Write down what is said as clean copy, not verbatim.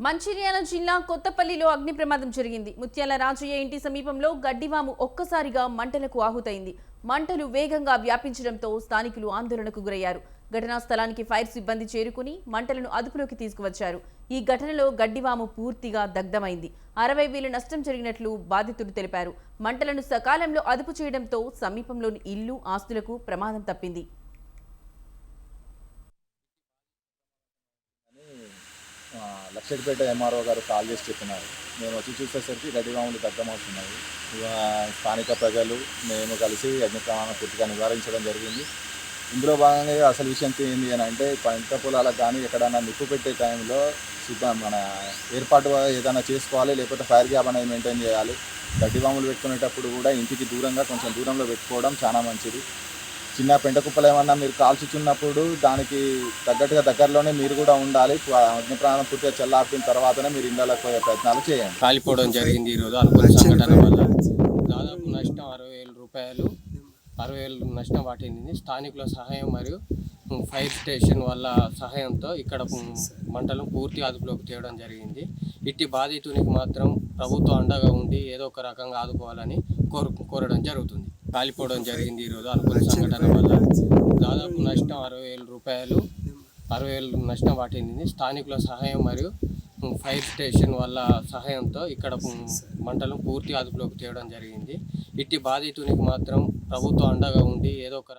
మంచిర్యాల జిల్లా కొత్తపల్లిలో అగ్ని ప్రమాదం జరిగింది. ముత్యాల రాజయ్య ఇంటి సమీపంలో గడ్డివాము ఒక్కసారిగా మంటలకు ఆహుతైంది. మంటలు వేగంగా వ్యాపించడంతో స్థానికులు ఆందోళనకు గురయ్యారు. ఘటనా స్థలానికి ఫైర్ సిబ్బంది చేరుకుని మంటలను అదుపులోకి తీసుకువచ్చారు. ఈ ఘటనలో గడ్డివాము పూర్తిగా దగ్ధమైంది. 60,000 నష్టం జరిగినట్లు బాధితులు తెలిపారు. మంటలను సకాలంలో అదుపు చేయడంతో సమీపంలోని ఇల్లు, ఆస్తులకు ప్రమాదం తప్పింది. లక్షడిపేట ఎంఆర్ఓ గారు కాల్ చేసి చెప్పినారు. మేము వచ్చి చూసేసరికి గడ్డివాములు దగ్ధమవుతున్నాయి. స్థానిక ప్రజలు మేము కలిసి అగ్ని ప్రమాదం పూర్తిగా నివారించడం జరిగింది. ఇందులో భాగంగా అసలు విషయం ఏంటి అని అంటే, పంట పొలాలకు కానీ ఎక్కడైనా నిప్పు పెట్టే టైంలో మన ఏర్పాటు ఏదైనా చేసుకోవాలి, లేకపోతే ఫైర్ గ్యాప్ అనేది మెయింటైన్ చేయాలి. గడ్డివాములు పెట్టుకునేటప్పుడు కూడా ఇంటికి దూరంగా కొంచెం దూరంలో పెట్టుకోవడం చాలా మంచిది. చిన్న పెంట కుప్పలు ఏమన్నా మీరు కాల్చుచున్నప్పుడు దానికి తగ్గట్టుగా దగ్గరలోనే మీరు కూడా ఉండాలి. అగ్ని ప్రమాదం పూర్తిగా చల్లార్పిన తర్వాతనే మీరు ఇళ్ళకి పోయే ప్రయత్నాలు చేయండి. కాలిపోవడం జరిగింది. ఈరోజు అనుకున్న సంఘటన వల్ల దాదాపు నష్టం 60,000 రూపాయలు, 60,000 నష్టం వాటిల్లింది. స్థానికుల సహాయం మరియు ఫైర్ స్టేషన్ వాళ్ళ సహాయంతో ఇక్కడ మంటలను పూర్తి అదుపులోకి తేవడం జరిగింది. ఇట్టి బాధితునికి మాత్రం ప్రభుత్వం అండగా ఉండి ఏదో ఒక రకంగా ఆదుకోవాలని కోరడం జరుగుతుంది. కాలిపోవడం జరిగింది. ఈరోజు అనుకున్న సంఘటన వల్ల దాదాపు నష్టం 60,000 రూపాయలు, 60,000 నష్టం వాటిల్లింది. స్థానికుల సహాయం మరియు ఫైర్ స్టేషన్ వాళ్ళ సహాయంతో ఇక్కడ మంటలను పూర్తి అదుపులోకి తేవడం జరిగింది. ఇట్టి బాధితునికి మాత్రం ప్రభుత్వం అండగా ఉండి ఏదో ఒక